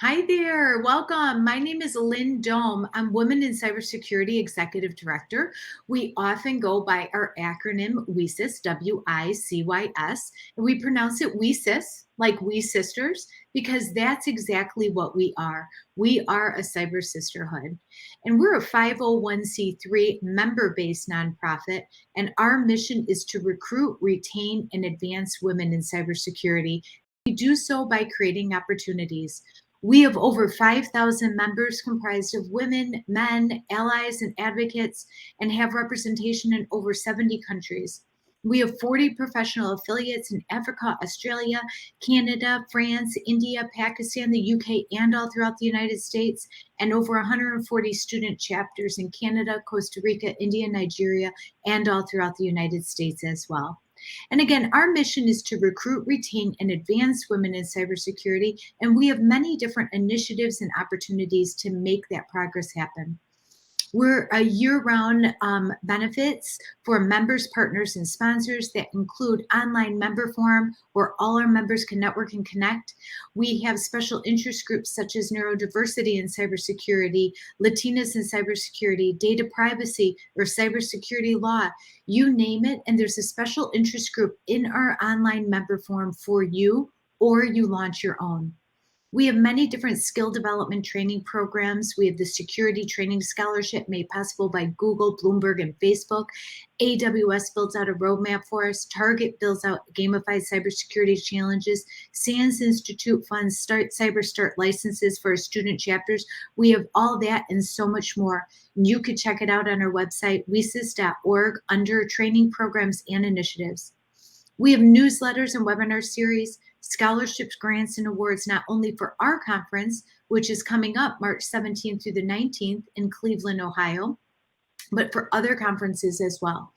Hi there, welcome. My name is Lynn Dome. I'm Women in Cybersecurity Executive Director. We often go by our acronym WICYS, W-I-C-Y-S, and we pronounce it WICYS, like we sisters, because that's exactly what we are. We are a cyber sisterhood, and we're a 501c3 member-based nonprofit, and our mission is to recruit, retain, and advance women in cybersecurity. We do so by creating opportunities. We have over 5,000 members comprised of women, men, allies, and advocates, and have representation in over 70 countries. We have 40 professional affiliates in Africa, Australia, Canada, France, India, Pakistan, the UK, and all throughout the United States, and over 140 student chapters in Canada, Costa Rica, India, Nigeria, and all throughout the United States as well. And again, our mission is to recruit, retain, and advance women in cybersecurity. And we have many different initiatives and opportunities to make that progress happen. We're a year-round benefits for members, partners, and sponsors that include online member forum where all our members can network and connect. We have special interest groups such as neurodiversity and cybersecurity, Latinas in cybersecurity, data privacy, or cybersecurity law, you name it. And there's a special interest group in our online member forum for you, or you launch your own. We have many different skill development training programs. We have the Security Training Scholarship made possible by Google, Bloomberg, and Facebook. AWS builds out a roadmap for us. Target builds out gamified cybersecurity challenges. SANS Institute funds Cyber Start licenses for our student chapters. We have all that and so much more. You could check it out on our website, wicis.org, under training programs and initiatives. We have newsletters and webinar series, scholarships, grants, and awards, not only for our conference, which is coming up March 17th through the 19th in Cleveland, Ohio, but for other conferences as well.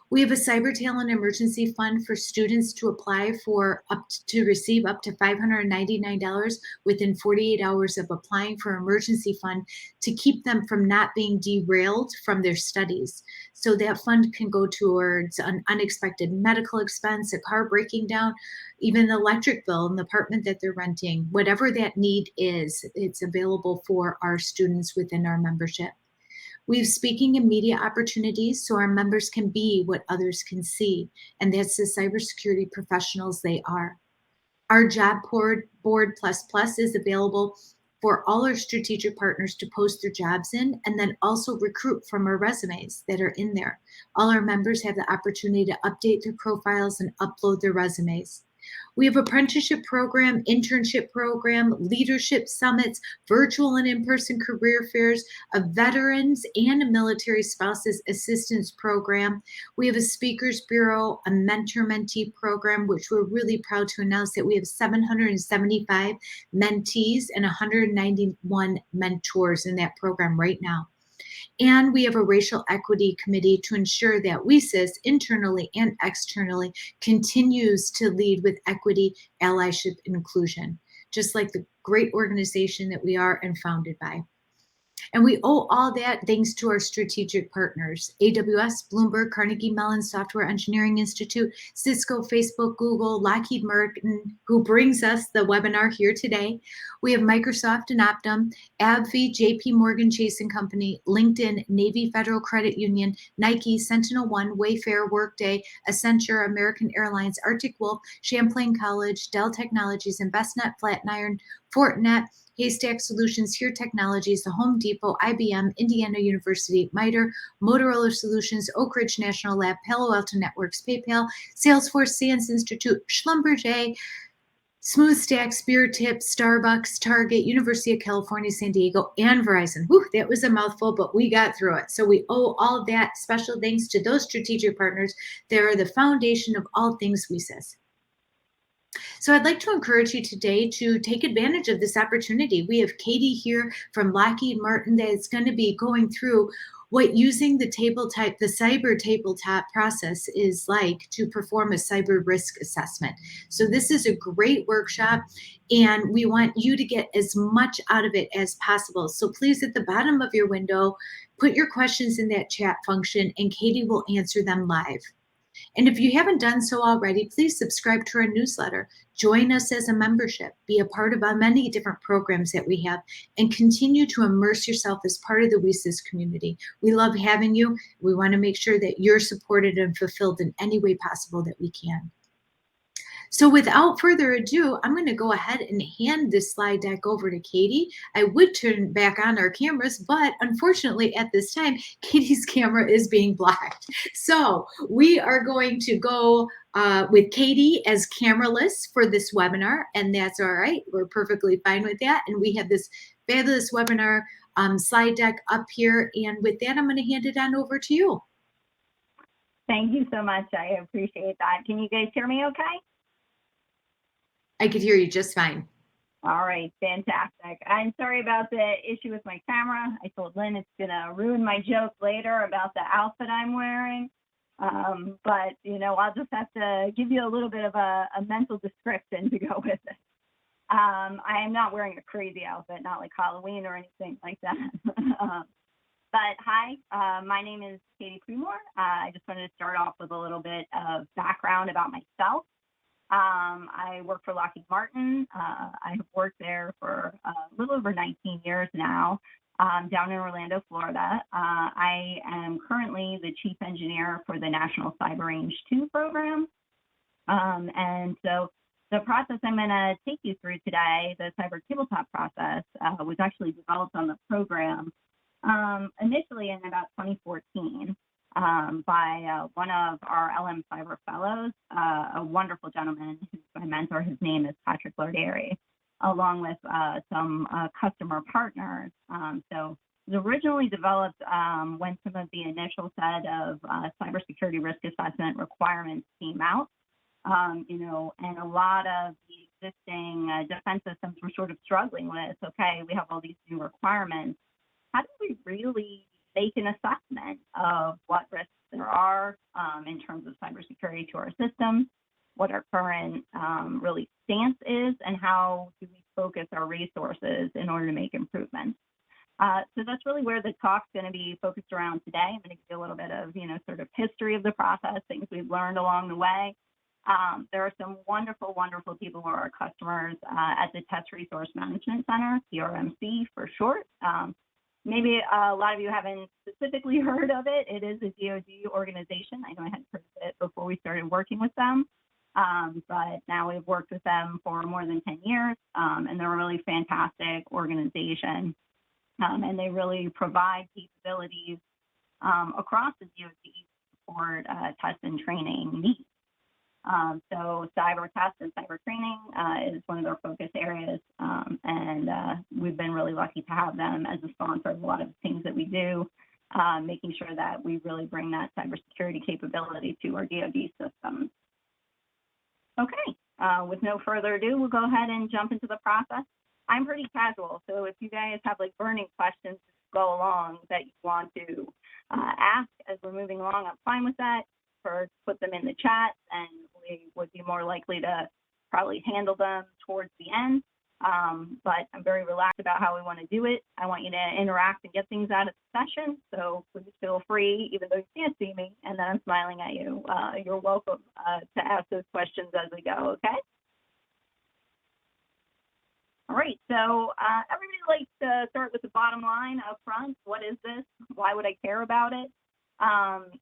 We have a Cyber Talent Emergency Fund for students to apply for to receive up to $599 within 48 hours of applying for emergency fund to keep them from not being derailed from their studies. So that fund can go towards an unexpected medical expense, a car breaking down, even the electric bill in the apartment that they're renting. Whatever that need is, it's available for our students within our membership. We have speaking and media opportunities so our members can be what others can see, and that's the cybersecurity professionals they are. Our job board plus is available for all our strategic partners to post their jobs in, and then also recruit from our resumes that are in there. All our members have the opportunity to update their profiles and upload their resumes. We have apprenticeship program, internship program, leadership summits, virtual and in-person career fairs, a veterans and a military spouses assistance program. We have a speakers bureau, a mentor-mentee program, which we're really proud to announce that we have 775 mentees and 191 mentors in that program right now. And we have a racial equity committee to ensure that WICYS internally and externally continues to lead with equity, allyship, and inclusion, just like the great organization that we are and founded by. And we owe all that thanks to our strategic partners, AWS, Bloomberg, Carnegie Mellon Software Engineering Institute, Cisco, Facebook, Google, Lockheed Martin, who brings us the webinar here today. We have Microsoft and Optum, AbbVie, JP Morgan Chase & Company, LinkedIn, Navy Federal Credit Union, Nike, Sentinel One, Wayfair, Workday, Accenture, American Airlines, Arctic Wolf, Champlain College, Dell Technologies, Envestnet, Flatiron, Fortinet, Haystack Solutions, Here Technologies, The Home Depot, IBM, Indiana University, MITRE, Motorola Solutions, Oak Ridge National Lab, Palo Alto Networks, PayPal, Salesforce, SANS Institute, Schlumberger, SmoothStack, Spear Tip, Starbucks, Target, University of California, San Diego, and Verizon. Whew, that was a mouthful, but we got through it. So we owe all of that special thanks to those strategic partners. They are the foundation of all things WICYS. So I'd like to encourage you today to take advantage of this opportunity. We have Katie here from Lockheed Martin that is going to be going through what using the cyber tabletop process is like to perform a cyber risk assessment. So this is a great workshop, and we want you to get as much out of it as possible. So please, at the bottom of your window, put your questions in that chat function, and Katie will answer them live. And if you haven't done so already, please subscribe to our newsletter. Join us as a membership, be a part of our many different programs that we have, and continue to immerse yourself as part of the WSIS community. We love having you. We want to make sure that you're supported and fulfilled in any way possible that we can. So without further ado, I'm going to go ahead and hand this slide deck over to Katie. I would turn back on our cameras, but unfortunately at this time, Katie's camera is being blocked. So we are going to go with Katie as cameraless for this webinar, and that's all right. We're perfectly fine with that. And we have this fabulous webinar slide deck up here. And with that, I'm going to hand it on over to you. Thank you so much. I appreciate that. Can you guys hear me okay? I could hear you just fine. All right, fantastic. I'm sorry about the issue with my camera. I told Lynn it's gonna ruin my joke later about the outfit I'm wearing. But you know, I'll just have to give you a little bit of a mental description to go with it. I am not wearing a crazy outfit, not like Halloween or anything like that. But hi, my name is Katie Premore. I just wanted to start off with a little bit of background about myself. I work for Lockheed Martin. I have worked there for a little over 19 years now, down in Orlando, Florida. I am currently the chief engineer for the National Cyber Range 2 program. And so the process I'm going to take you through today, the cyber tabletop process, was actually developed on the program initially in about 2014. By one of our LM Cyber Fellows, a wonderful gentleman who's my mentor. His name is Patrick Lorderi, along with some customer partners. So it was originally developed when some of the initial set of cybersecurity risk assessment requirements came out. You know, and a lot of the existing defense systems were sort of struggling with, okay, we have all these new requirements. How do we really make an assessment of what risks there are in terms of cybersecurity to our system, what our current really stance is, and how do we focus our resources in order to make improvements. So that's really where the talk's going to be focused around today. I'm going to give you a little bit of, you know, sort of history of the process, things we've learned along the way. There are some wonderful, wonderful people who are our customers at the Test Resource Management Center, TRMC for short. Maybe a lot of you haven't specifically heard of it. It is a DoD organization. I know I hadn't heard of it before we started working with them, but now we've worked with them for more than 10 years, and they're a really fantastic organization, and they really provide capabilities across the DoD for test and training needs. So cyber test and cyber training is one of their focus areas, and we've been really lucky to have them as a sponsor of a lot of the things that we do, making sure that we really bring that cybersecurity capability to our DoD systems. Okay, with no further ado, we'll go ahead and jump into the process. I'm pretty casual, so if you guys have like burning questions to go along that you want to ask as we're moving along, I'm fine with that. Or put them in the chat, and we would be more likely to probably handle them towards the end. But I'm very relaxed about how we want to do it. I want you to interact and get things out of the session, so please feel free, even though you can't see me, and then I'm smiling at you. You're welcome to ask those questions as we go, okay? All right, so everybody likes to start with the bottom line up front. What is this? Why would I care about it?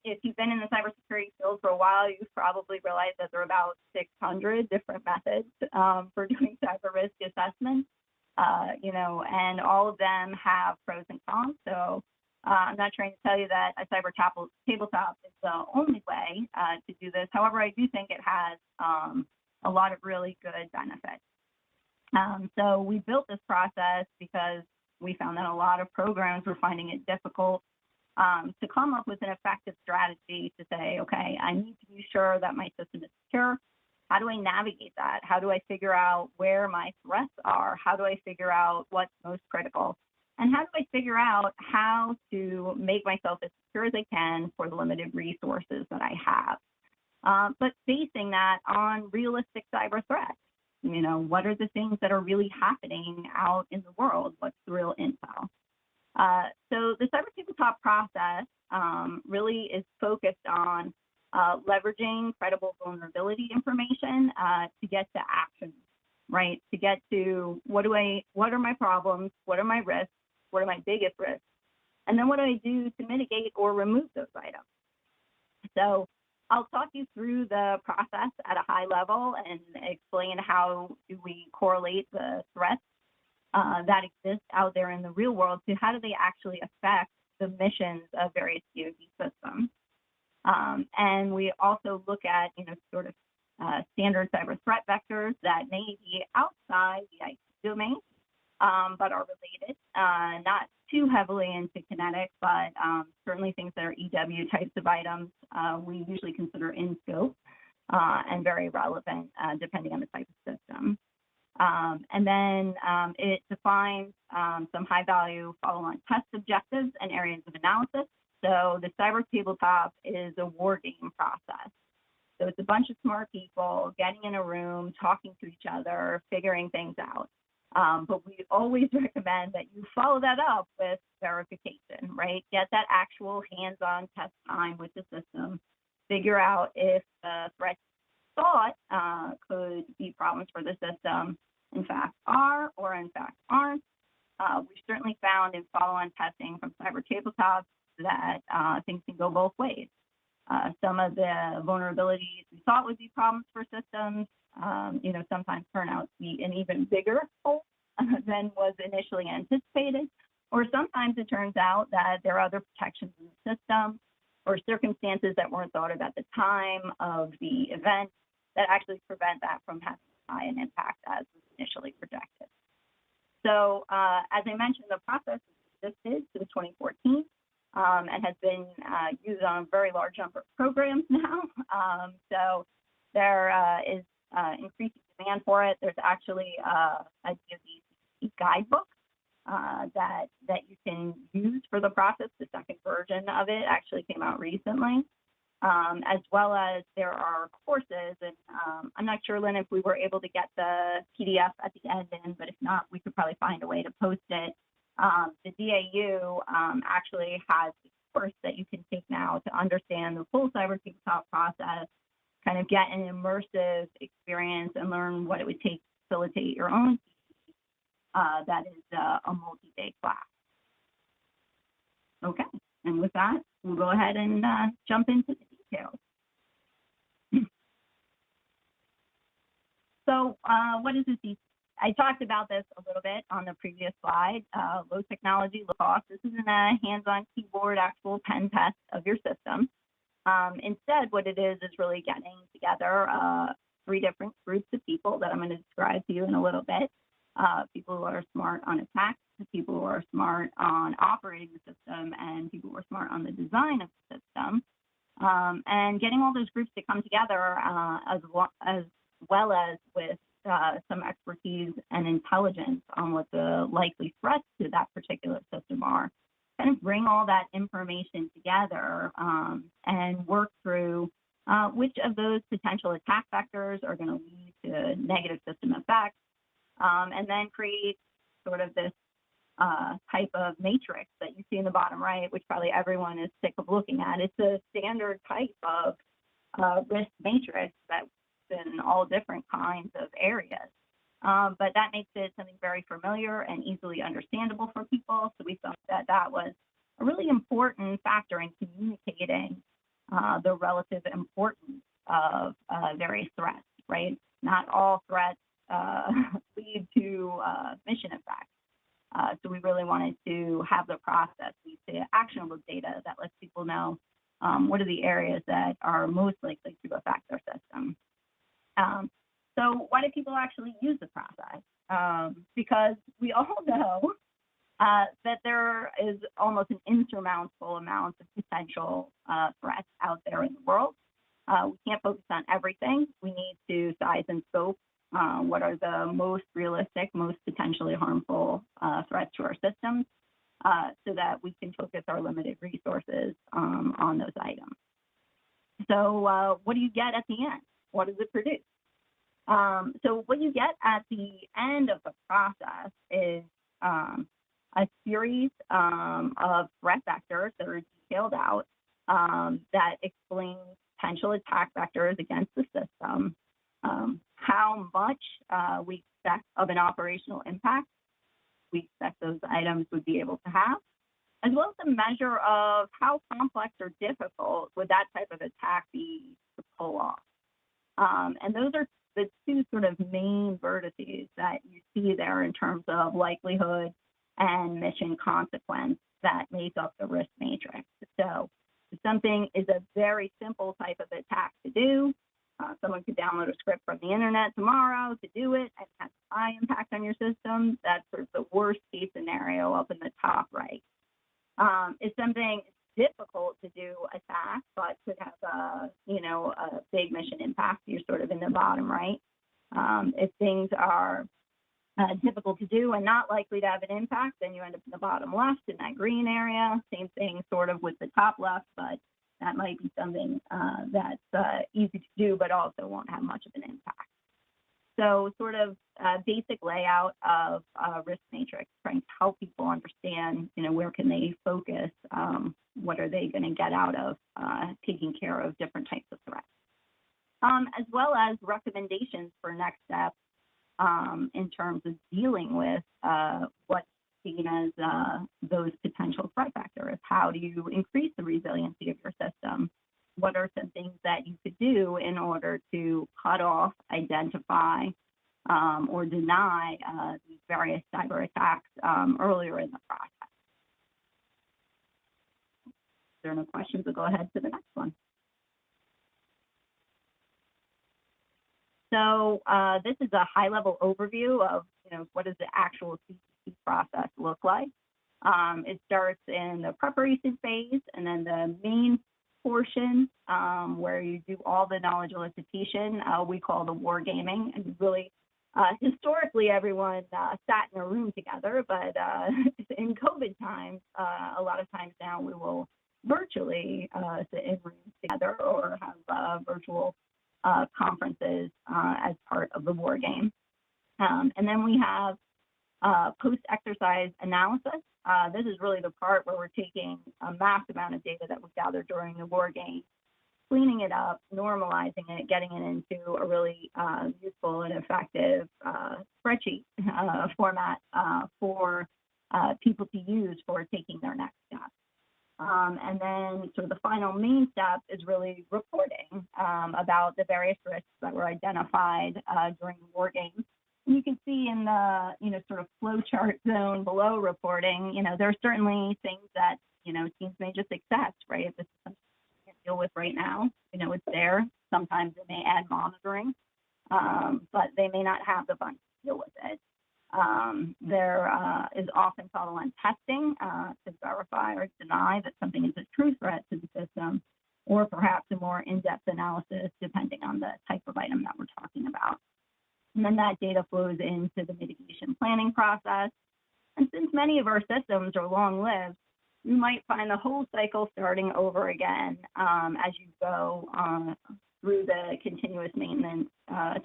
If you've been in the cybersecurity field for a while, you've probably realized that there are about 600 different methods for doing cyber risk assessments, you know, and all of them have pros and cons. So I'm not trying to tell you that a cyber tabletop is the only way to do this. However, I do think it has a lot of really good benefits. So we built this process because we found that a lot of programs were finding it difficult to come up with an effective strategy to say, okay, I need to be sure that my system is secure. How do I navigate that? How do I figure out where my threats are? How do I figure out what's most critical? And how do I figure out how to make myself as secure as I can for the limited resources that I have? But basing that on realistic cyber threats. You know, what are the things that are really happening out in the world? What's the real intel? So the cyber tabletop process really is focused on leveraging credible vulnerability information to get to action, right? To get to what are my problems, what are my risks, what are my biggest risks, and then what do I do to mitigate or remove those items? So I'll talk you through the process at a high level and explain how do we correlate the threats that exist out there in the real world to how do they actually affect the missions of various DoD systems. And we also look at, sort of standard cyber threat vectors that may be outside the IT domain, but are related, not too heavily into kinetic, but certainly things that are EW types of items we usually consider in scope and very relevant depending on the type of system. And then it defines some high value follow-on test objectives and areas of analysis. So the cyber tabletop is a war game process. So it's a bunch of smart people getting in a room, talking to each other, figuring things out. But we always recommend that you follow that up with verification, right? Get that actual hands-on test time with the system. Figure out if the threats thought could be problems for the system, in fact are, or in fact aren't. We've certainly found in follow-on testing from cyber tabletops that things can go both ways. Some of the vulnerabilities we thought would be problems for systems, sometimes turn out to be an even bigger hole than was initially anticipated. Or sometimes it turns out that there are other protections in the system or circumstances that weren't thought of at the time of the event that actually prevent that from having high an impact as was initially projected. So as I mentioned, the process existed since 2014 and has been used on a very large number of programs now. So there is increasing demand for it. There's actually a DoD Guidebook that you can use for the process. The second version of it actually came out recently, as well as there are courses. And I'm not sure, Lynn, if we were able to get the PDF at the end in, but if not, we could probably find a way to post it. The DAU actually has a course that you can take now to understand the full cyber tabletop process, kind of get an immersive experience and learn what it would take to facilitate your own CTT. That is a multi-day class. Okay, and with that, we'll go ahead and jump into the details. So what is a CTT? I talked about this a little bit on the previous slide. Low technology, low cost. This isn't a hands-on keyboard, actual pen test of your system. Instead, what it is really getting together 3 different groups of people that I'm going to describe to you in a little bit. People who are smart on attacks, people who are smart on operating the system, and people who are smart on the design of the system. And getting all those groups to come together as well as with some expertise and intelligence on what the likely threats to that particular system are, kind of bring all that information together and work through which of those potential attack vectors are going to lead to negative system effects, and then create sort of this type of matrix that you see in the bottom right, which probably everyone is sick of looking at. It's a standard type of risk matrix that's in all different kinds of areas. But that makes it something very familiar and easily understandable for people. So we thought that that was a really important factor in communicating the relative importance of various threats, right? Not all threats lead to mission effects. So we really wanted to have the process lead to actionable data that lets people know what are the areas that are most likely to affect their system. So why do people actually use the process? Because we all know that there is almost an insurmountable amount of potential threats out there in the world. We can't focus on everything. We need to size and scope what are the most realistic, most potentially harmful threats to our systems so that we can focus our limited resources on those items. So what do you get at the end? What does it produce? So what you get at the end of the process is a series of threat vectors that are detailed out that explain potential attack vectors against the system, how much we expect of an operational impact we expect those items would be able to have, as well as a measure of how complex or difficult would that type of attack be to pull off. And those are the two sort of main vertices that you see there in terms of likelihood and mission consequence that make up the risk matrix. So if something is a very simple type of attack to do, someone could download a script from the internet tomorrow to do it and have a high impact on your system. That's sort of the worst case scenario up in the top right. If something is difficult to do attack, but could have a big mission impact, you're sort of in the bottom right. If things are difficult to do and not likely to have an impact, then you end up in the bottom left in that green area. Same thing sort of with the top left, but that might be something that's easy to do, but also won't have much of an impact. So sort of basic layout of risk matrix, trying to help people understand, where can they focus, what are they going to get out of taking care of different types of threats, as well as recommendations for next steps in terms of dealing with what's seen as those potential threat vectors. How do you increase the resiliency of your system? What are some things that you could do in order to cut off, identify, or deny these various cyber attacks earlier in the process? If there are no questions, we'll go ahead to the next one. So this is a high-level overview of, what does the actual CTT process look like. It starts in the preparation phase, and then the main portion where you do all the knowledge elicitation, we call the wargaming. And really, historically, everyone sat in a room together, but in COVID times, a lot of times now we will virtually sit in rooms together or have virtual conferences as part of the war game. And then we have post-exercise analysis. This is really the part where we're taking a mass amount of data that was gathered during the war game, cleaning it up, normalizing it, getting it into a really useful and effective spreadsheet format for people to use for taking their next step. And then sort of the final main step is really reporting about the various risks that were identified during the war game. And you can see in the, sort of flow chart zone below reporting, there are certainly things that, teams may just accept, right? If this is something we can't deal with right now, it's there. Sometimes they may add monitoring, but they may not have the funds to deal with it. There is often follow-on testing to verify or deny that something is a true threat to the system, or perhaps a more in-depth analysis depending on the type of item that we're talking about. And then that data flows into the mitigation planning process. And since many of our systems are long-lived, you might find the whole cycle starting over again as you go through the continuous maintenance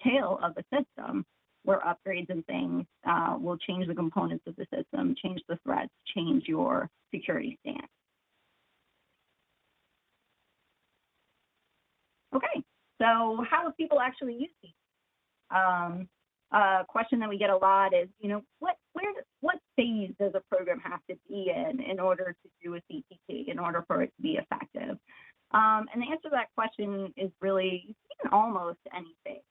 tail of the system, where upgrades and things will change the components of the system, change the threats, change your security stance. Okay, so how do people actually use these? A question that we get a lot is, what phase does a program have to be in order to do a CTT, in order for it to be effective? And the answer to that question is really in almost any phase.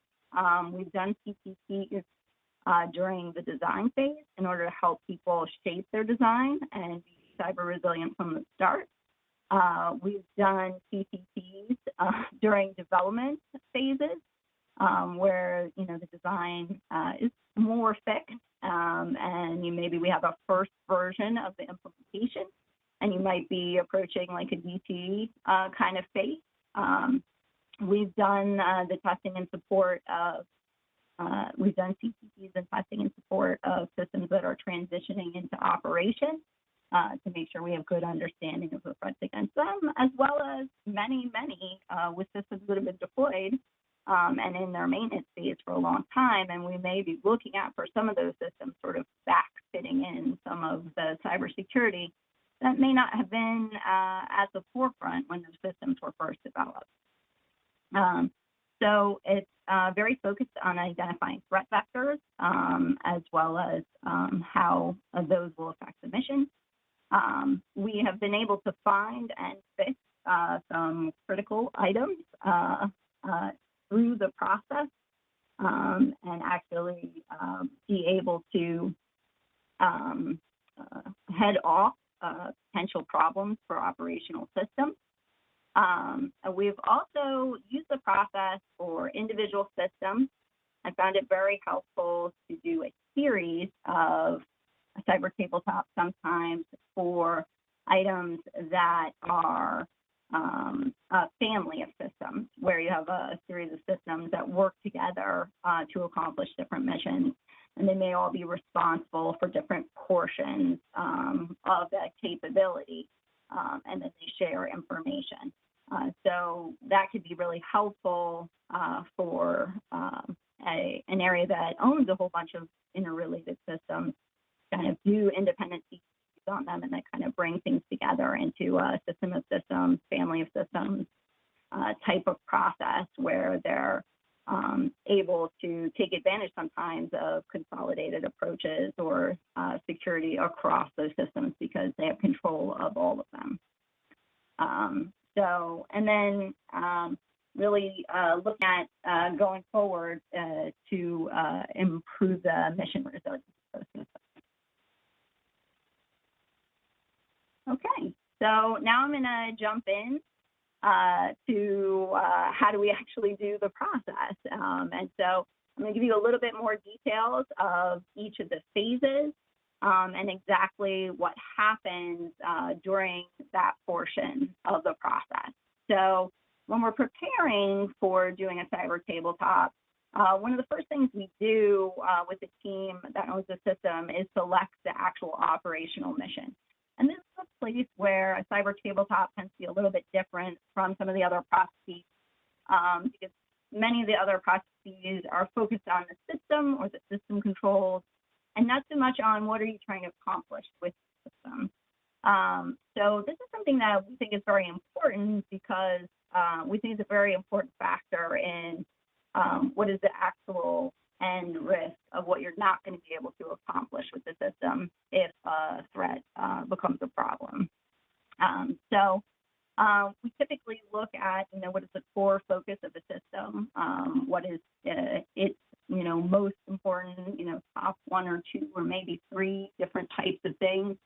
We've done CTT during the design phase in order to help people shape their design and be cyber resilient from the start. We've done CTTs during development phases where the design is more fixed, and maybe we have a first version of the implementation, and you might be approaching like a DT kind of phase. We've done the testing and support of, we've done CTTs and testing and support of systems that are transitioning into operation to make sure we have good understanding of the threats against them, as well as many with systems that have been deployed and in their maintenance phase for a long time. And we may be looking at, for some of those systems, sort of back fitting in some of the cybersecurity that may not have been at the forefront when those systems were first developed. So it's very focused on identifying threat vectors, as well as how those will affect the mission. We have been able to find and fix some critical items through the process, and actually be able to head off potential problems for operational systems. We've also used the process for individual systems. I found it very helpful to do a series of cyber tabletop sometimes for items that are a family of systems, where you have a series of systems that work together to accomplish different missions. And they may all be responsible for different portions of that capability, and then they share information. So that could be really helpful for an area that owns a whole bunch of interrelated systems, kind of do independent CTTs on them, and then kind of bring things together into a system of systems, family of systems type of process, where they're able to take advantage sometimes of consolidated approaches or security across those systems because they have control of all of them. And then really look at going forward to improve the mission resilience of those systems. Okay, so now I'm going to jump in to how do we actually do the process. And so I'm going to give you a little bit more details of each of the phases and exactly what happens during that portion of the process. So when we're preparing for doing a cyber tabletop, one of the first things we do with the team that owns the system is select the actual operational mission. And this is a place where a cyber tabletop tends to be a little bit different from some of the other processes, because many of the other processes are focused on the system or the system controls, and not so much on what are you trying to accomplish with the system. So this is something that we think is very important, because we think it's a very important factor in what is the actual end risk of what you're not going to be able to accomplish with the system if a threat becomes a problem. So we typically look at, what is the core focus of the system, what is its, most important, top one or two or maybe three different types of things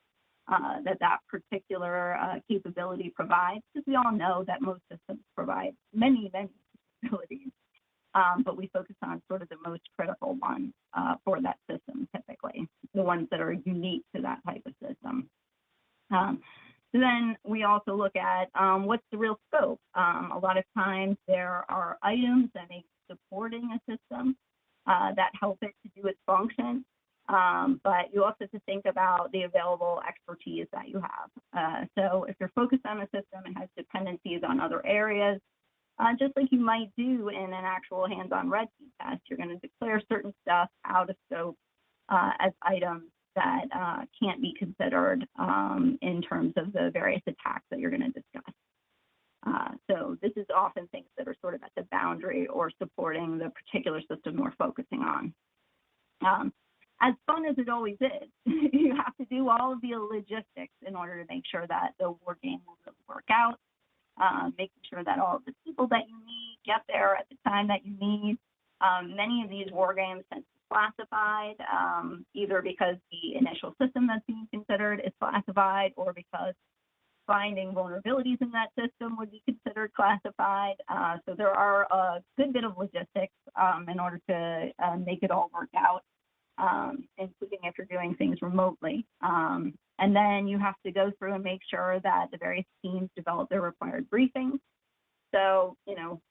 that particular capability provides, because we all know that most systems provide many, many capabilities. But we focus on sort of the most critical ones for that system, typically, the ones that are unique to that type of system. So then we also look at what's the real scope. A lot of times there are items that may be supporting a system that help it to do its function, but you also have to think about the available expertise that you have. So if you're focused on a system and has dependencies on other areas, just like you might do in an actual hands-on red team test, you're going to declare certain stuff out of scope as items that can't be considered in terms of the various attacks that you're going to discuss. So this is often things that are sort of at the boundary or supporting the particular system we're focusing on. As fun as it always is, you have to do all of the logistics in order to make sure that the war game will really work out. Making sure that all of the people that you need get there at the time that you need. Many of these war games tend to be classified, either because the initial system that's being considered is classified, or because finding vulnerabilities in that system would be considered classified. So there are a good bit of logistics in order to make it all work out, including if you're doing things remotely. And then you have to go through and make sure that the various teams develop their required briefings. So,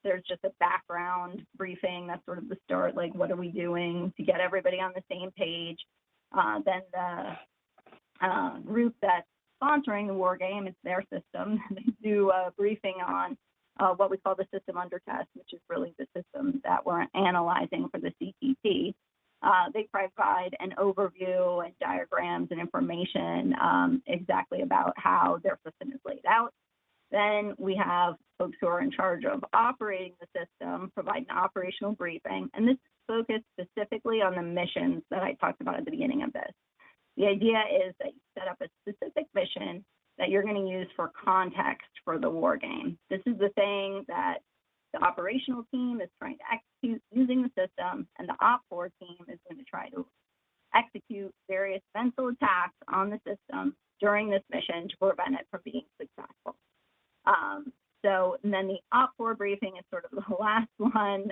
there's just a background briefing. That's sort of the start, like what are we doing to get everybody on the same page. Then the group that's sponsoring the war game, it's their system. They do a briefing on what we call the system under test, which is really the system that we're analyzing for the CTT. They provide an overview and diagrams and information exactly about how their system is laid out. Then we have folks who are in charge of operating the system, provide an operational briefing, and this is focused specifically on the missions that I talked about at the beginning of this. The idea is that you set up a specific mission that you're going to use for context for the war game. This is the thing that the operational team is trying to execute using the system, and the op4 team is going to try to execute various mental attacks on the system during this mission to prevent it from being successful. And then the op4 briefing is sort of the last one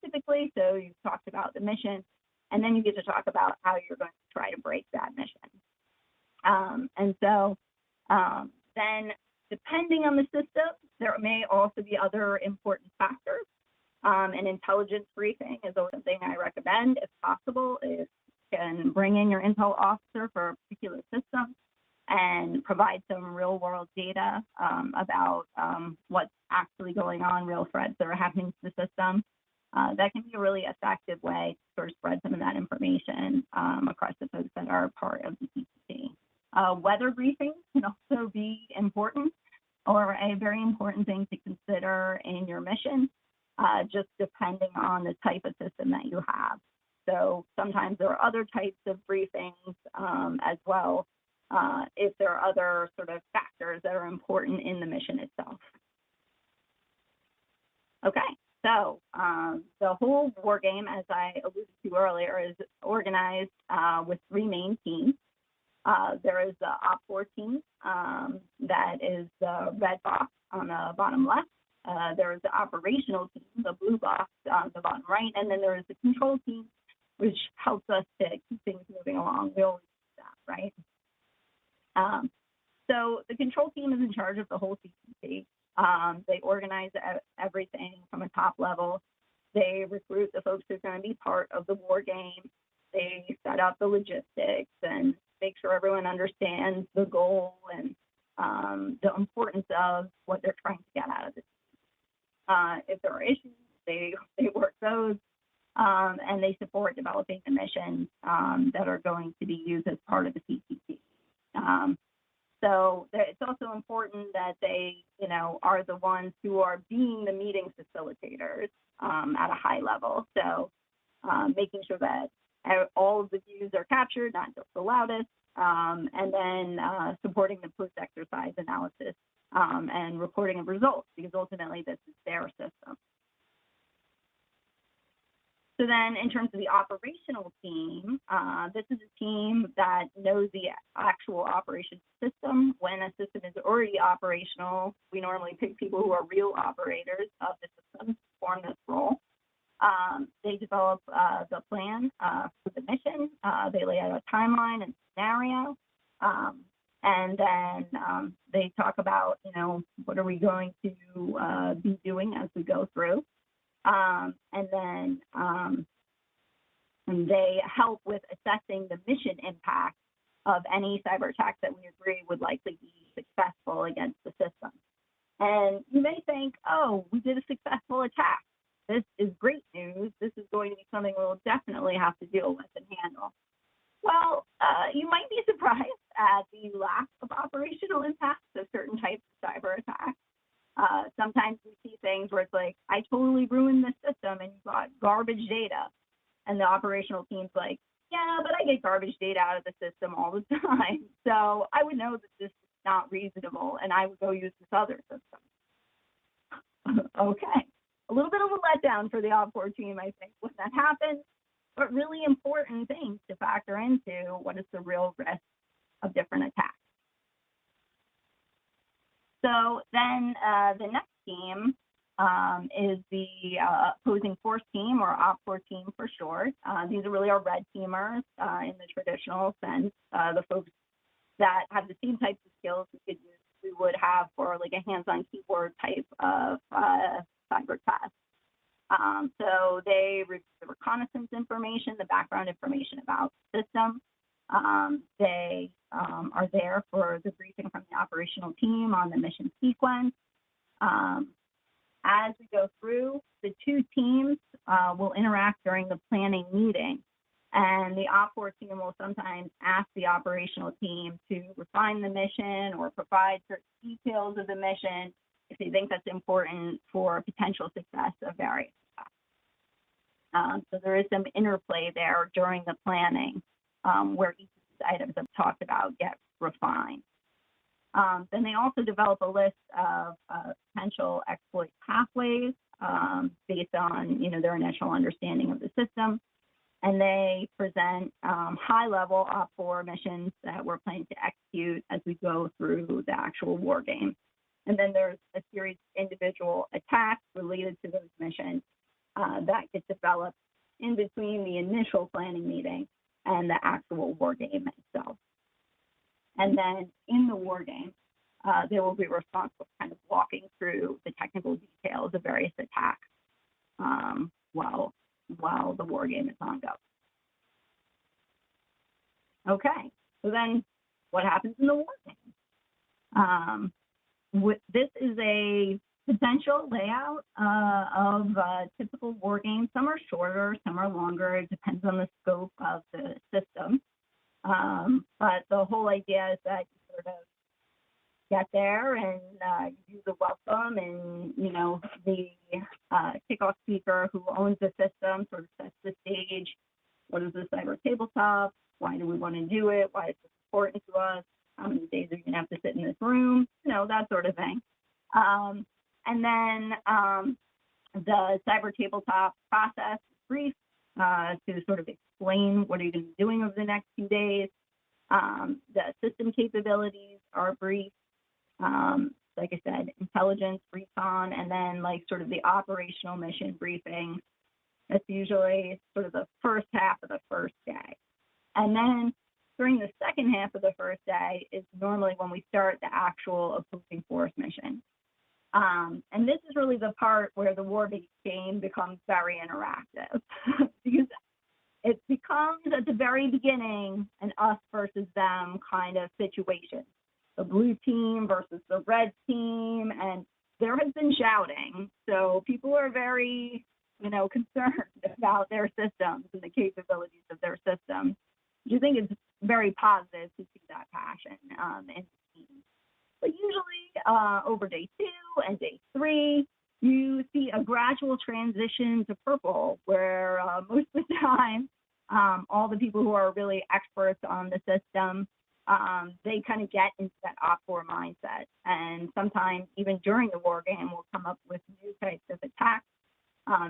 typically. So you've talked about the mission, and then you get to talk about how you're going to try to break that mission. Then depending on the system, there may also be other important factors. An intelligence briefing is always something I recommend if possible. If you can bring in your intel officer for a particular system and provide some real world data about what's actually going on, real threats that are happening to the system. That can be a really effective way to sort of spread some of that information across the folks that are part of the CTT. Weather briefings can also be important, or a very important thing to consider in your mission, just depending on the type of system that you have. So sometimes there are other types of briefings as well, if there are other sort of factors that are important in the mission itself. Okay, so the whole war game, as I alluded to earlier, is organized with three main teams. There is the op4 team, that is the red box on the bottom left. There is the operational team, the blue box on the bottom right, and then there is the control team, which helps us to keep things moving along. We always do that, right? So the control team is in charge of the whole CTT. They organize everything from a top level. They recruit the folks who are going to be part of the war game. They set up the logistics and make sure everyone understands the goal and the importance of what they're trying to get out of it. If there are issues, they work those, and they support developing the missions that are going to be used as part of the CTT. So it's also important that they, are the ones who are being the meeting facilitators at a high level. So making sure that all of the views are captured, not just the loudest, and then supporting the post-exercise analysis and reporting of results, because ultimately this is their system. So then in terms of the operational team, this is a team that knows the actual operation system. When a system is already operational, we normally pick people who are real operators of the system to form this role. They develop the plan for the mission. They lay out a timeline and scenario. And then they talk about, what are we going to be doing as we go through. And then they help with assessing the mission impact of any cyber attacks that we agree would likely be successful against the system. And you may think, oh, we did a successful attack. This is great news. This is going to be something we'll definitely have to deal with and handle. Well, you might be surprised at the lack of operational impacts of certain types of cyber attacks. Sometimes we see things where it's like, I totally ruined the system and you got garbage data. And the operational team's like, yeah, but I get garbage data out of the system all the time. So I would know that this is not reasonable and I would go use this other system. Okay. A little bit of a letdown for the op4 team, I think, when that happens, but really important things to factor into what is the real risk of different attacks. So then the next team is the opposing force team, or op4 team for short. These are really our red teamers in the traditional sense, the folks that have the same types of skills we would have for like a hands-on keyboard type of cyber test. So they review the reconnaissance information, the background information about the system. They are there for the briefing from the operational team on the mission sequence. As we go through, the two teams will interact during the planning meeting. And the Op4 team will sometimes ask the operational team to refine the mission or provide certain details of the mission if they think that's important for potential success of various tasks. So there is some interplay there during the planning where each of these items I've talked about get refined. Then they also develop a list of potential exploit pathways based on their initial understanding of the system. And they present high-level Op4 missions that we're planning to execute as we go through the actual war game. And then there's a series of individual attacks related to those missions that get developed in between the initial planning meeting and the actual war game itself. And then in the war game, they will be responsible for kind of walking through the technical details of various attacks while the war game is ongoing. Okay, so then what happens in the war game? This is a potential layout of a typical war game. Some are shorter, some are longer. It depends on the scope of the system. But the whole idea is that you sort of get there and you do the welcome, and the kickoff speaker who owns the system sort of sets the stage. What is the cyber tabletop? Why do we want to do it? Why is it important to us? How many days are you gonna have to sit in this room? That sort of thing. And then the cyber tabletop process brief to sort of explain what are you going to be doing over the next few days. The system capabilities are brief. Like I said, intelligence, recon, and then like sort of the operational mission briefing. That's usually sort of the first half of the first day. And then during the second half of the first day is normally when we start the actual opposing force mission. And this is really the part where the war-based game becomes very interactive because it becomes at the very beginning an us versus them kind of situation. The blue team versus the red team, and there has been shouting. So people are very, concerned about their systems and the capabilities of their systems. I think it's very positive to see that passion in the team. But usually over day 2 and day 3, you see a gradual transition to purple, where most of the time, all the people who are really experts on the system, they kind of get into that Op4 mindset. And sometimes even during the war game, we'll come up with new types of attacks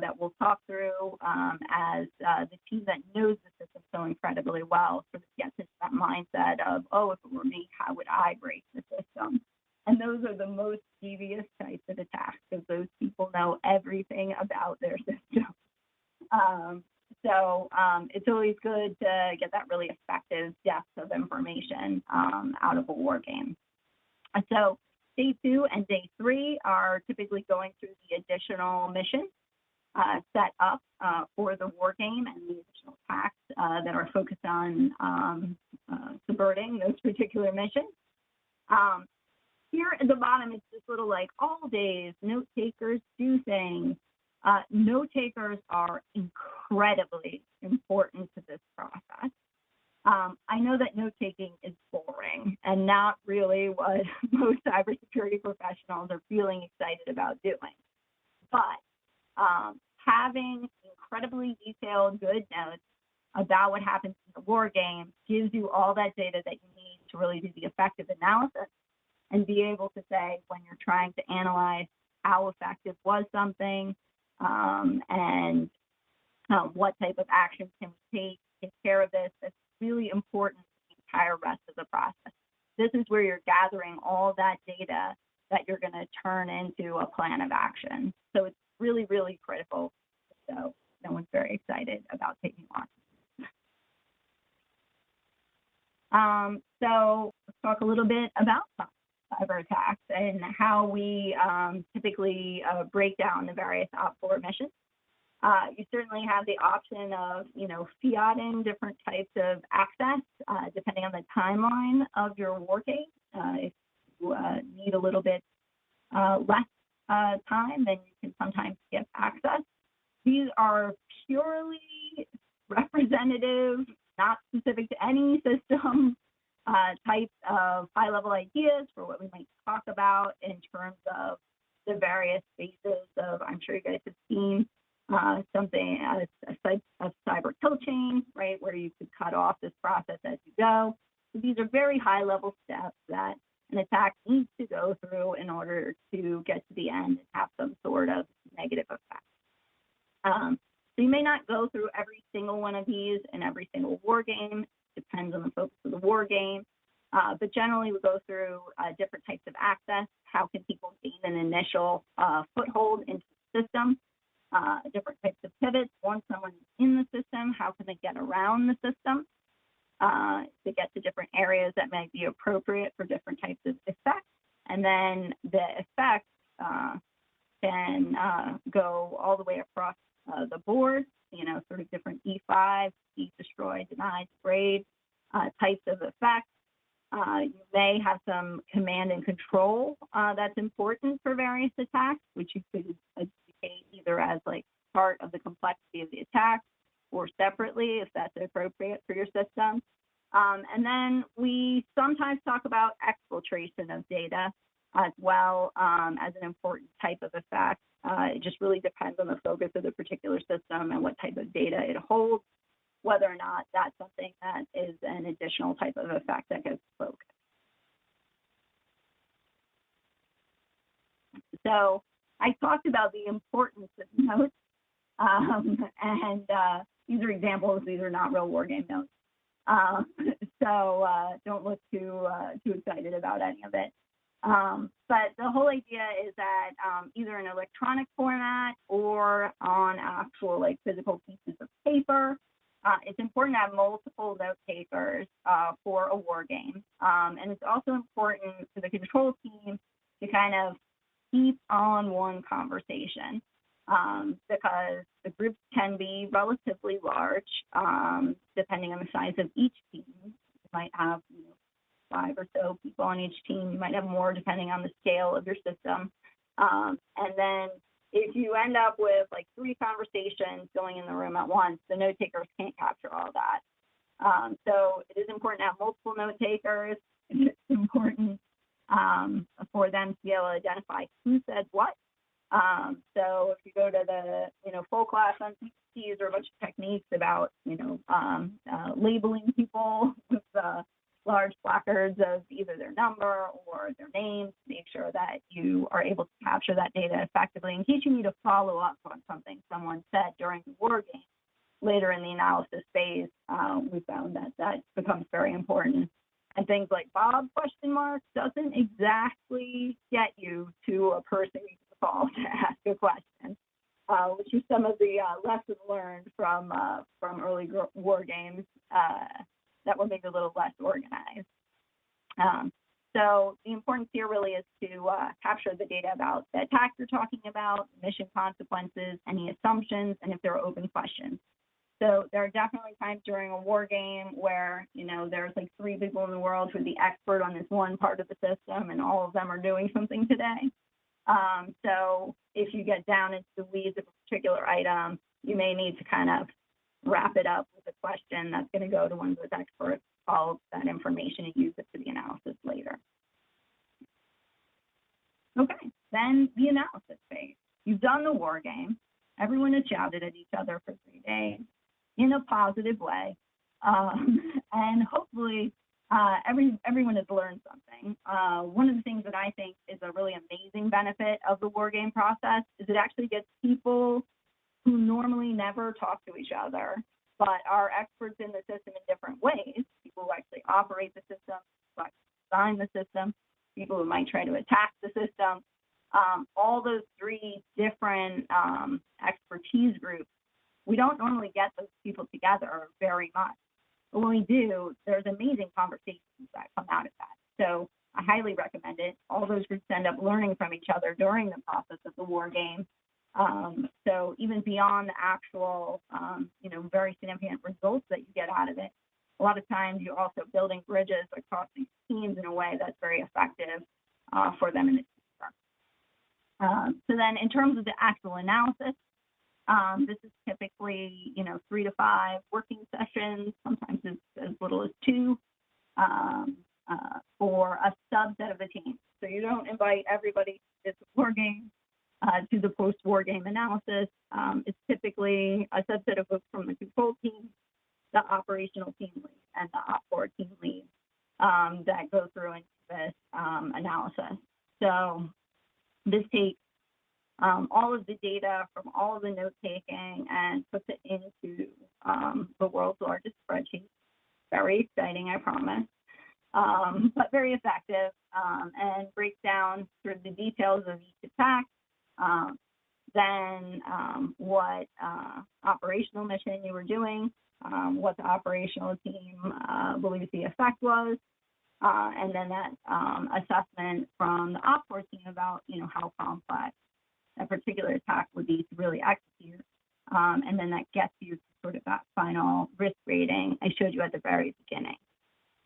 that we'll talk through as the team that knows the system so incredibly well sort of gets into that mindset of, oh, if it were me, how would I break the system? And those are the most devious types of attacks because those people know everything about their system. So it's always good to get that really effective depth of information out of a war game. So day 2 and day 3 are typically going through the additional missions set up for the war game and the additional attacks that are focused on subverting those particular missions. Here at the bottom, it's this little like all days, note takers do things. Note takers are incredibly important to this process. I know that note taking is boring and not really what most cybersecurity professionals are feeling excited about doing. But having incredibly detailed, good notes about what happens in the war game gives you all that data that you need to really do the effective analysis and be able to say when you're trying to analyze how effective was something and what type of actions can we take care of this. That's really important for the entire rest of the process. This is where you're gathering all that data that you're going to turn into a plan of action. So it's really, really critical. So no one's very excited about taking on. So let's talk a little bit about cyber attacks and how we typically break down the various Op4 missions. You certainly have the option of, fiating different types of access depending on the timeline of your war game. If you need a little bit less time, then you can sometimes skip access. These are purely representative representative, not specific to any system, types of high-level ideas for what we might talk about in terms of the various phases of, I'm sure you guys have seen something as a cyber kill chain, right, where you could cut off this process as you go. So these are very high-level steps that an attack needs to go through in order to get to the end and have some sort of negative effect. So you may not go through every single one of these in every single war game. Depends on the focus of the war game. But generally, we go through different types of access. How can people gain an initial foothold into the system? Different types of pivots. Once someone's in the system, how can they get around the system to get to different areas that might be appropriate for different types of effects? And then the effects can go all the way across the board, you know, sort of different E5, destroy, deny, degrade types of effects. You may have some command and control that's important for various attacks, which you could indicate either as like part of the complexity of the attack or separately if that's appropriate for your system. And then we sometimes talk about exfiltration of data as well as an important type of effect. It just really depends on the focus of the particular system and what type of data it holds, whether or not that's something that is an additional type of effect that gets focused. So I talked about the importance of notes, and these are examples. These are not real war game notes. So don't look too excited about any of it. But the whole idea is that either in electronic format or on actual like physical pieces of paper, it's important to have multiple note takers for a war game. And it's also important for the control team to kind of keep on one conversation because the groups can be relatively large depending on the size of each team. You might have 5 or so people on each team. You might have more depending on the scale of your system. And then if you end up with like 3 conversations going in the room at once, the note takers can't capture all that. So it is important to have multiple note takers. It's important for them to be able to identify who said what. So if you go to the full class on CTTs, there are a bunch of techniques about labeling people with large placards of either their number or their name to make sure that you are able to capture that data effectively in case you need to follow up on something someone said during the war game. Later in the analysis phase, we found that that becomes very important. And things like Bob ? Doesn't exactly get you to a person you can call to ask a question, which is some of the lessons learned from early war games that were maybe a little less organized. So the importance here really is to capture the data about the attack you're talking about, mission consequences, any assumptions, and if there are open questions. So there are definitely times during a war game where, there's like 3 people in the world who are the expert on this one part of the system, and all of them are doing something today. So if you get down into the weeds of a particular item, you may need to kind of wrap it up with a question that's going to go to one of those experts, follow that information, and use it for the analysis later. Okay, then the analysis phase. You've done the war game. Everyone has shouted at each other for 3 days in a positive way. And hopefully everyone has learned something. One of the things that I think is a really amazing benefit of the war game process is it actually gets people who normally never talk to each other, but are experts in the system in different ways, people who actually operate the system, who actually design the system, people who might try to attack the system. All those 3 different expertise groups, we don't normally get those people together very much. But when we do, there's amazing conversations that come out of that. So I highly recommend it. All those groups end up learning from each other during the process of the war game. So even beyond the actual, very significant results that you get out of it, a lot of times you're also building bridges across these teams in a way that's very effective for them in the future. So then in terms of the actual analysis, this is typically, 3 to 5 working sessions, sometimes as little as 2, for a subset of the team. So you don't invite everybody to this war game, to the post-war game analysis. It's typically a subset of folks from the control team, the operational team lead, and the op4 team lead that go through into this analysis. So this takes all of the data from all of the note-taking and puts it into the world's largest spreadsheet. Very exciting, I promise, but very effective, and breaks down sort of the details of each attack, then what operational mission you were doing, what the operational team believes the effect was, and then that assessment from the op4 team about, how complex a particular attack would be to really execute. And then that gets you to sort of that final risk rating I showed you at the very beginning.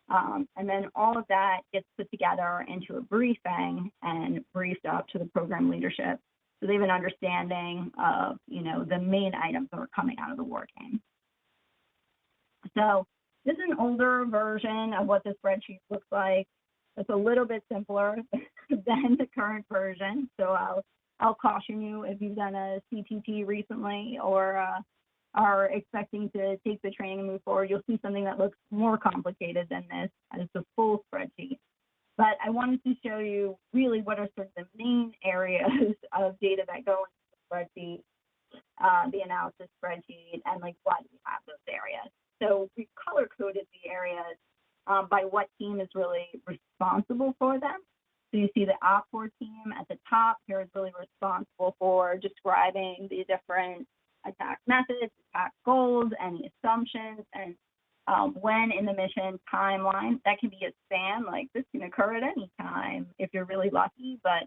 And then all of that gets put together into a briefing and briefed up to the program leadership, so they have an understanding of, the main items that are coming out of the war game. So this is an older version of what the spreadsheet looks like. It's a little bit simpler than the current version. So I'll caution you, if you've done a CTT recently or are expecting to take the training and move forward, you'll see something that looks more complicated than this as the full spreadsheet. But I wanted to show you really what are sort of the main areas of data that go into the spreadsheet, the analysis spreadsheet, and why do we have those areas. So we've color-coded the areas by what team is really responsible for them. So you see the op4 team at the top here is really responsible for describing the different attack methods, attack goals, any assumptions, and when in the mission timeline. That can be a span, this can occur at any time if you're really lucky, but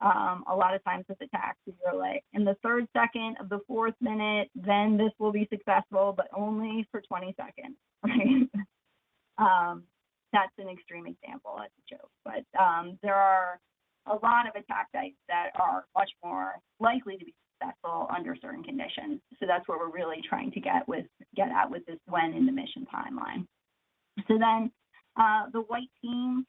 a lot of times with attacks, you're in the 3rd second of the 4th minute, then this will be successful, but only for 20 seconds, right? That's an extreme example, that's a joke, but there are a lot of attack types that are much more likely to be successful under certain conditions. So that's where we're really trying to get at with this when in the mission timeline. So then the white team,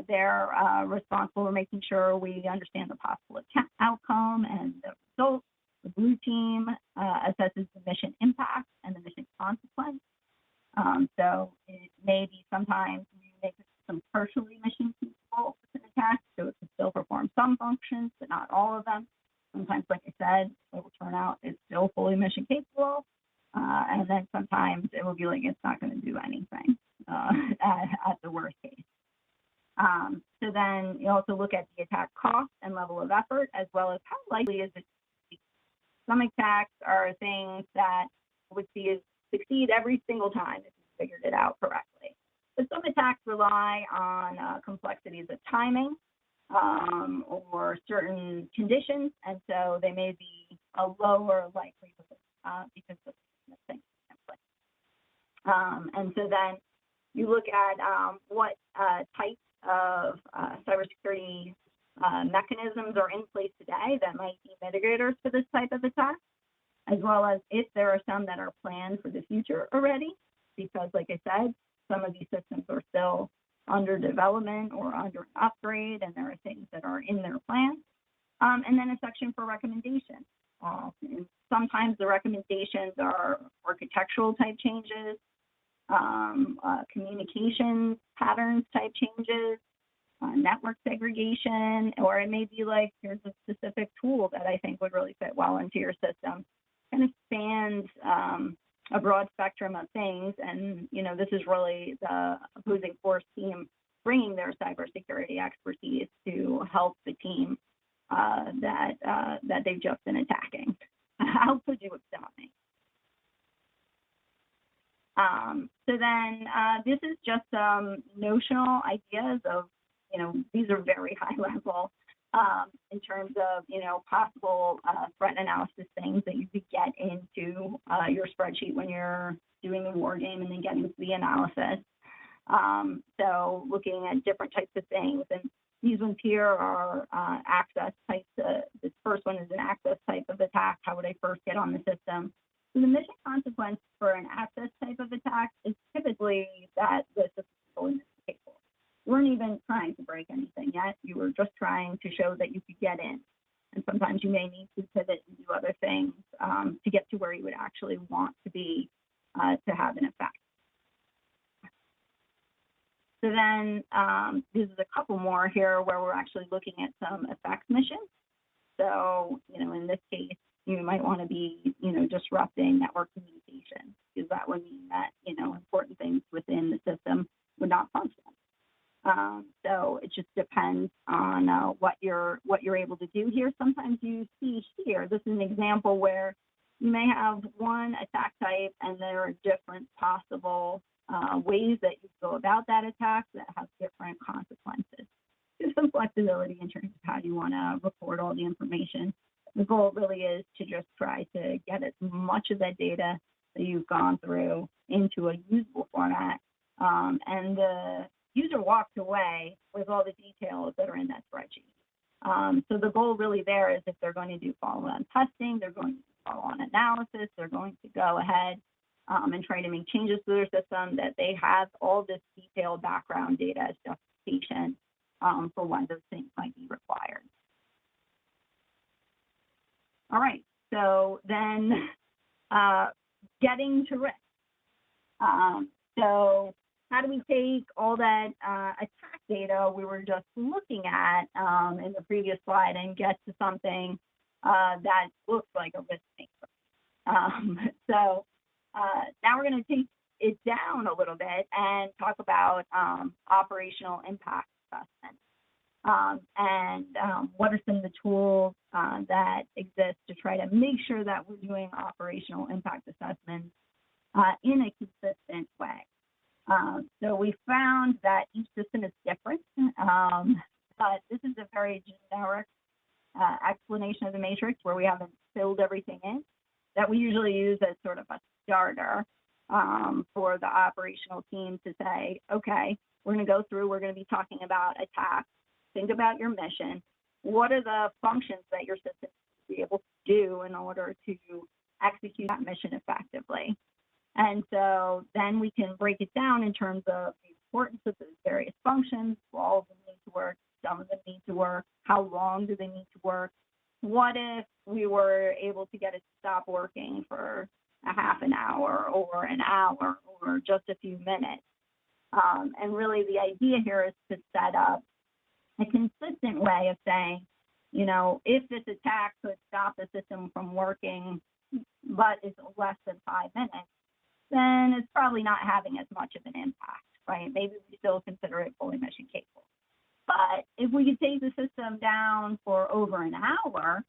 they're responsible for making sure we understand the possible outcome and the results. The blue team assesses the mission impact and the mission consequence. So it may be sometimes we make some partially mission capable with an attack, so it can still perform some functions, but not all of them. Sometimes, like I said, it will turn out it's still fully mission capable, and then sometimes it will be it's not going to do anything at the worst case. So then you also look at the attack cost and level of effort, as well as how likely is it to succeed. Some attacks are things that would succeed every single time if you figured it out correctly. But some attacks rely on complexities of timing or certain conditions, and so they may be a lower likelihood because of the things. And so then you look at what types of cybersecurity mechanisms are in place today that might be mitigators for this type of attack, as well as if there are some that are planned for the future already, because like I said, some of these systems are still under development or under an upgrade, and there are things that are in their plan. And then a section for recommendations. And sometimes the recommendations are architectural type changes, communication patterns type changes, network segregation, or it may be here's a specific tool that I think would really fit well into your system. Kind of spans a broad spectrum of things, and this is really the opposing force team bringing their cybersecurity expertise to help the team that they've just been attacking. How could you have stopped me? So then this is just some notional ideas of, these are very high level in terms of, possible threat analysis things that you could get into your spreadsheet when you're doing the war game and then getting to the analysis. So looking at different types of things, and these ones here are access types. This first one is an access type of attack. How would I first get on the system? So the mission consequence for an access type of attack is typically that the system is fully capable. You weren't even trying to break anything yet. You were just trying to show that you could get in. And sometimes you may need to pivot and do other things to get to where you would actually want to be to have an effect. So then this is a couple more here where we're actually looking at some effects missions. So, in this case, you might want to be, disrupting network communication, because that would mean that, important things within the system would not function. So it just depends on what you're able to do here. Sometimes you see here, this is an example where you may have one attack type and there are different possible ways that you go about that attack that have different consequences. There's some flexibility in terms of how you want to record all the information. The goal really is to just try to get as much of that data that you've gone through into a usable format. And the user walked away with all the details that are in that spreadsheet. So the goal really there is if they're going to do follow-on testing, they're going to do follow-on analysis, they're going to go ahead and try to make changes to their system, that they have all this detailed background data as justification for when those things might be required. All right, so then getting to risk. So how do we take all that attack data we were just looking at in the previous slide and get to something that looks like a risk matrix? So now we're going to take it down a little bit and talk about operational impact assessment. And what are some of the tools that exist to try to make sure that we're doing operational impact assessments in a consistent way. So we found that each system is different, but this is a very generic explanation of the matrix where we haven't filled everything in, that we usually use as sort of a starter for the operational team to say, okay, we're going to go through, we're going to be talking about attacks. Think about your mission. What are the functions that your system will be able to do in order to execute that mission effectively? And so then we can break it down in terms of the importance of those various functions. All of them need to work. Some of them need to work. How long do they need to work? What if we were able to get it to stop working for a half an hour or an hour or just a few minutes? And really the idea here is to set up a consistent way of saying, if this attack could stop the system from working, but it's less than 5 minutes, then it's probably not having as much of an impact, right? Maybe we still consider it fully mission capable. But if we could take the system down for over an hour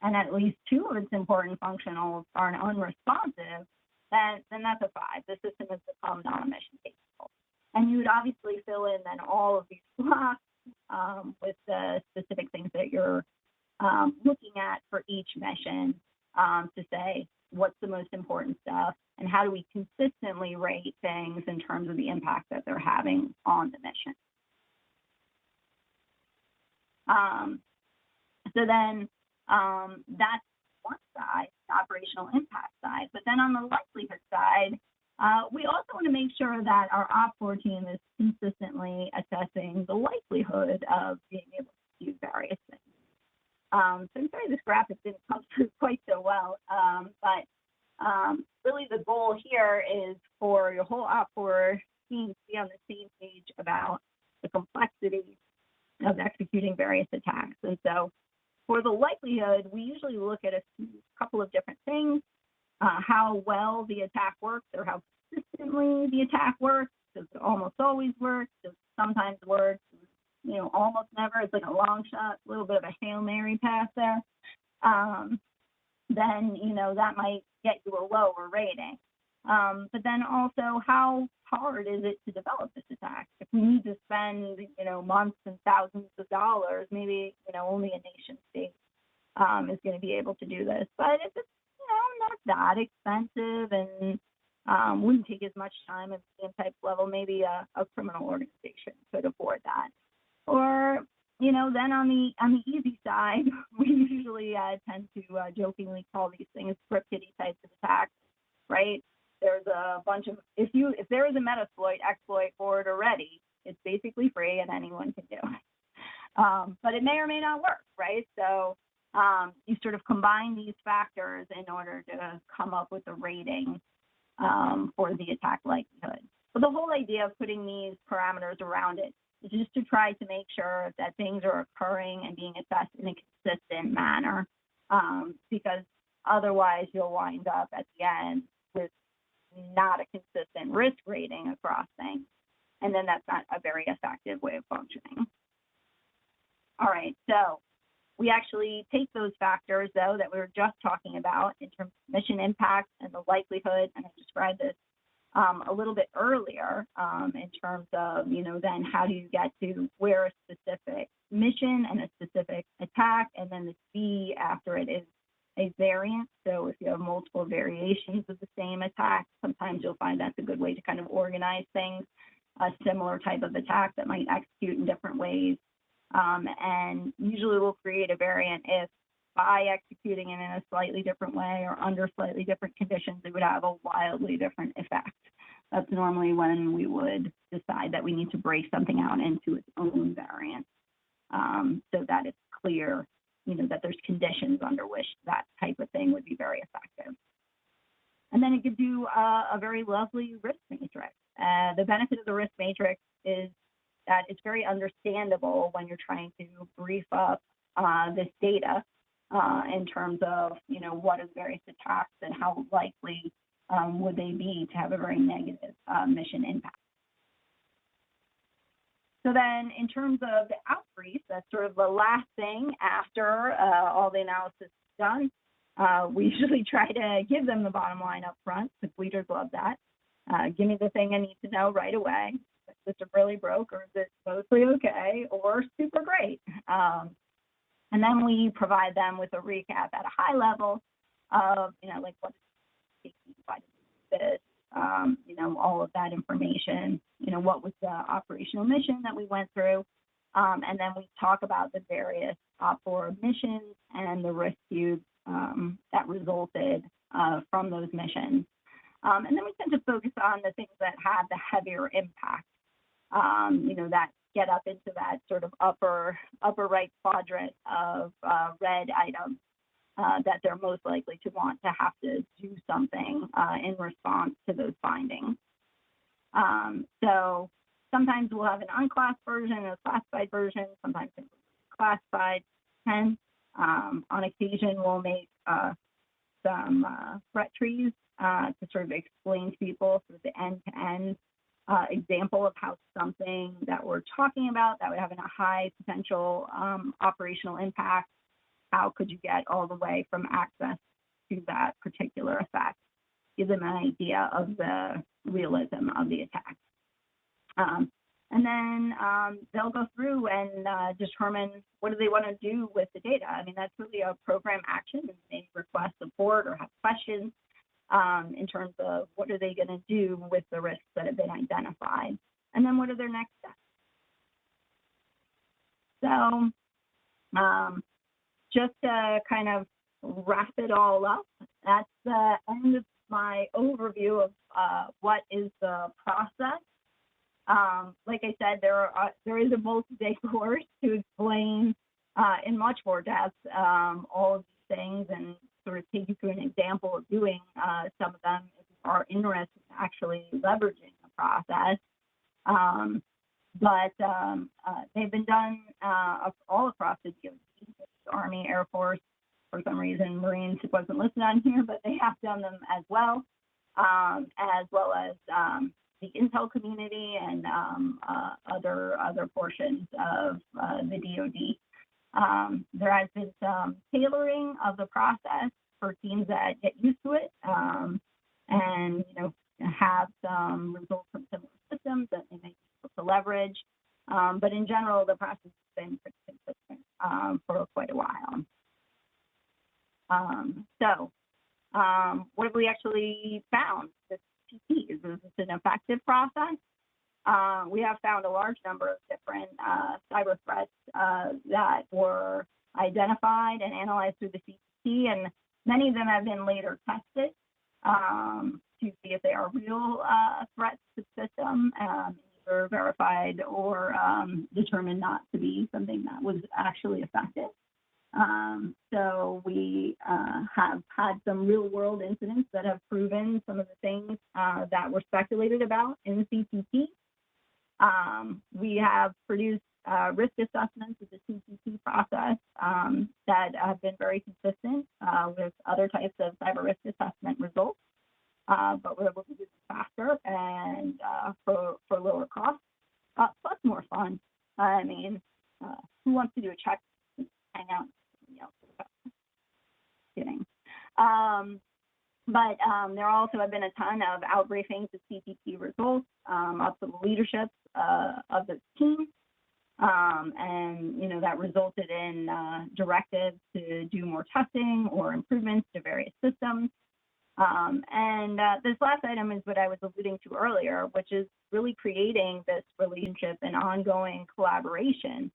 and at least 2 of its important functionals are unresponsive, then that's a 5. The system has become non-mission capable. And you would obviously fill in then all of these blocks with the specific things that you're looking at for each mission to say what's the most important stuff and how do we consistently rate things in terms of the impact that they're having on the mission. So then that's one side, the operational impact side. But then on the likelihood side, we also want to make sure that our Op4 team is consistently assessing the likelihood of being able to do various things. So I'm sorry this graphic didn't come through quite so well, but really the goal here is for your whole Op4 team to be on the same page about the complexity of executing various attacks. And so for the likelihood, we usually look at a couple of different things. How well the attack works or how consistently the attack works. Does it almost always work? Does it sometimes work? Almost never. It's like a long shot, a little bit of a Hail Mary pass there. Then, that might get you a lower rating. But then also, how hard is it to develop this attack? If we need to spend, months and thousands of dollars, maybe, only a nation state is going to be able to do this. But if it's not that expensive and wouldn't take as much time at the same type level, maybe a criminal organization could afford that. Or, then on the easy side, we usually tend to jokingly call these things script kiddie types of attacks. right? There's a bunch of, if there is a Metasploit exploit for it already, it's basically free and anyone can do it. But it may or may not work, right? So you sort of combine these factors in order to come up with a rating for the attack likelihood. But the whole idea of putting these parameters around it is just to try to make sure that things are occurring and being assessed in a consistent manner, because otherwise you'll wind up at the end with not a consistent risk rating across things. And then that's not a very effective way of functioning. All right, so we actually take those factors, though, that we were just talking about in terms of mission impact and the likelihood, and I described this a little bit earlier in terms of, then how do you get to where a specific mission and a specific attack, and then the C after it is a variant. So if you have multiple variations of the same attack, sometimes you'll find that's a good way to kind of organize things, a similar type of attack that might execute in different ways. And usually we'll create a variant if by executing it in a slightly different way or under slightly different conditions, it would have a wildly different effect. That's normally when we would decide that we need to break something out into its own variant, so that it's clear, that there's conditions under which that type of thing would be very effective. And then it gives you a very lovely risk matrix. The benefit of the risk matrix is that it's very understandable when you're trying to brief up this data in terms of, what are the various attacks and how likely would they be to have a very negative mission impact. So then in terms of the outbrief, that's sort of the last thing after all the analysis is done. We usually try to give them the bottom line up front, because leaders love that. Give me the thing I need to know right away. Is the system really broke, or is it mostly okay, or super great? And then we provide them with a recap at a high level of, like what is this, all of that information, what was the operational mission that we went through. And then we talk about the various OPOR missions and the risk cubes that resulted from those missions. And then we tend to focus on the things that have the heavier impact, that get up into that sort of upper right quadrant of red items that they're most likely to want to have to do something in response to those findings. So sometimes we'll have an unclassified version, a classified version, sometimes it's classified 10. On occasion, we'll make some threat trees to sort of explain to people sort of the end-to-end example of how something that we're talking about that would have a high potential operational impact, how could you get all the way from access to that particular effect, give them an idea of the realism of the attack. And then they'll go through and determine what do they want to do with the data. I mean, that's really a program action, and they request support or have questions in terms of what are they going to do with the risks that have been identified, and then what are their next steps. So just to kind of wrap it all up, that's the end of my overview of what is the process. Like I said, there is a multi-day course to explain in much more depth all of these things and sort of take you through an example of doing some of them if you are interested in actually leveraging the process. But they've been done all across the DoD, Army, Air Force. For some reason, Marines wasn't listed on here, but they have done them as well as the intel community and other portions of the DoD. There has been some tailoring of the process for teams that get used to it and have some results from similar systems that they may be able to leverage. But in general, the process has been pretty consistent for quite a while. So what have we actually found? Is this an effective process? We have found a large number of different cyber threats that were identified and analyzed through the CTT, and many of them have been later tested to see if they are real threats to the system, either verified or determined not to be something that was actually effective. So we have had some real world incidents that have proven some of the things that were speculated about in the CTT. We have produced risk assessments of the CTT process that have been very consistent with other types of cyber risk assessment results, but we're able to do them faster and for lower cost, plus more fun. I mean, who wants to do a check and hang out? Kidding. But there also have been a ton of outbriefings of CTT results up to the leadership of the team. And, you know, that resulted in directives to do more testing or improvements to various systems. And this last item is what I was alluding to earlier, which is really creating this relationship and ongoing collaboration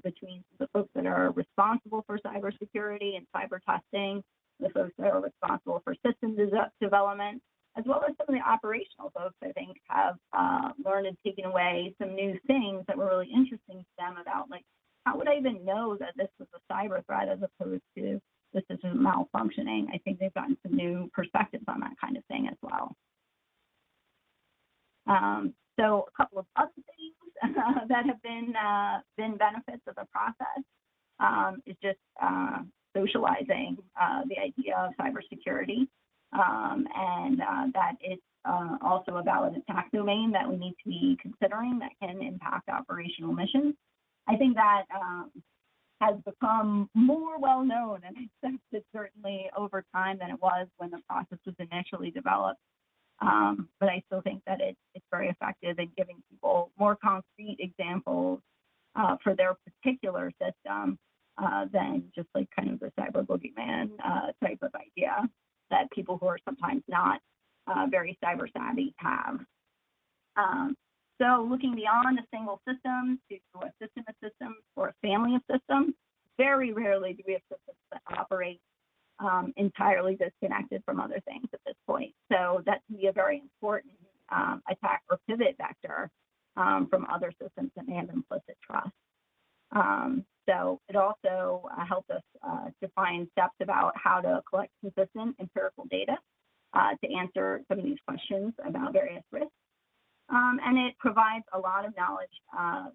between the folks that are responsible for cybersecurity and cyber testing, the folks that are responsible for system development, as well as some of the operational folks, I think, have learned and taken away some new things that were really interesting to them about, like, how would I even know that this was a cyber threat as opposed to this is malfunctioning? I think they've gotten some new perspectives on that kind of thing as well. So a couple of other things that have been benefits of the process is just socializing the idea of cybersecurity, and that it's also a valid attack domain that we need to be considering that can impact operational missions. I think that has become more well known and accepted certainly over time than it was when the process was initially developed. But I still think that it's very effective in giving people more concrete examples for their particular system than just like kind of the cyber boogeyman type of idea that people who are sometimes not very cyber savvy have. So looking beyond a single system to a system of systems or a family of systems, very rarely do we have systems that operate entirely disconnected from other things at this point. So that can be a very important attack or pivot vector from other systems that may have implicit trust. So it also helps us define steps about how to collect consistent empirical data to answer some of these questions about various risks. And it provides a lot of knowledge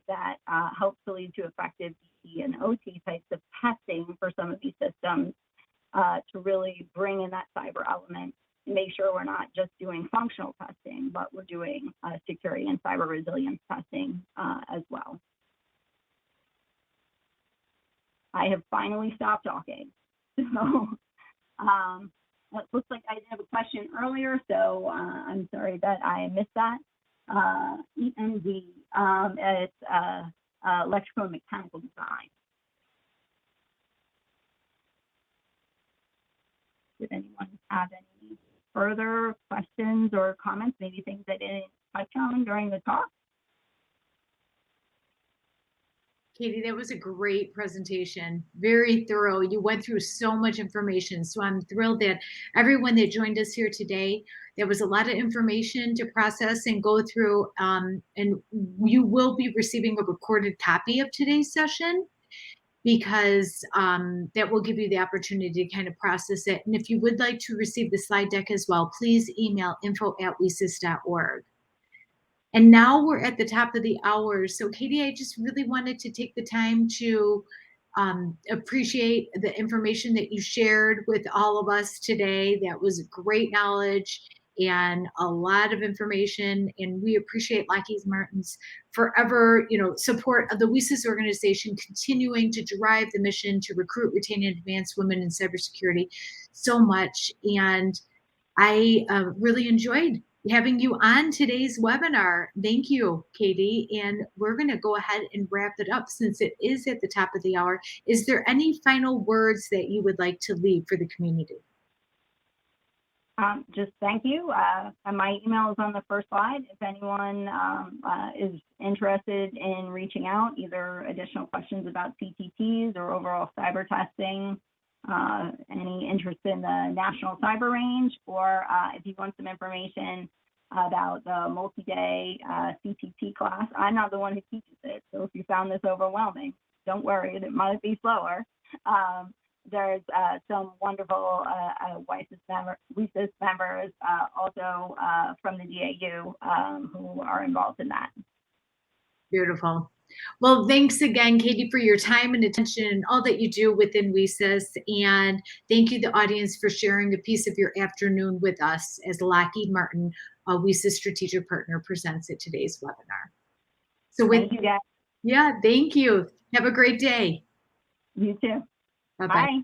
that helps to lead to effective DT and OT types of testing for some of these systems to really bring in that cyber element and make sure we're not just doing functional testing, but we're doing security and cyber resilience testing as well. I have finally stopped talking. So it looks like I did have a question earlier, so I'm sorry that I missed that. EMD, it's electrical and mechanical design. Did anyone have any further questions or comments, maybe things I didn't touch on during the talk? Katie, that was a great presentation, very thorough. You went through so much information. So I'm thrilled that everyone that joined us here today, there was a lot of information to process and go through, and you will be receiving a recorded copy of today's session because that will give you the opportunity to kind of process it. And if you would like to receive the slide deck as well, please email info@wesis.org. And now we're at the top of the hour. So Katie, I just really wanted to take the time to appreciate the information that you shared with all of us today. That was great knowledge and a lot of information. And we appreciate Lockheed Martin's forever, support of the WESIS organization, continuing to drive the mission to recruit, retain, and advance women in cybersecurity so much. And I really enjoyed having you on today's webinar. Thank you, Katie. And we're going to go ahead and wrap it up since it is at the top of the hour. Is there any final words that you would like to leave for the community? Just thank you. And my email is on the first slide. If anyone is interested in reaching out, either additional questions about CTTs or overall cyber testing, any interest in the National Cyber Range, or if you want some information about the multi-day CTT class. I'm not the one who teaches it, so if you found this overwhelming, don't worry, it might be slower. There's some wonderful WISIS members also from the DAU who are involved in that. Beautiful. Well, thanks again, Katie, for your time and attention and all that you do within WISIS. And thank you, the audience, for sharing a piece of your afternoon with us as Lockheed Martin, a WISIS strategic partner, presents at today's webinar. So thank you, guys. Yeah, thank you. Have a great day. You too. Bye-bye. Bye.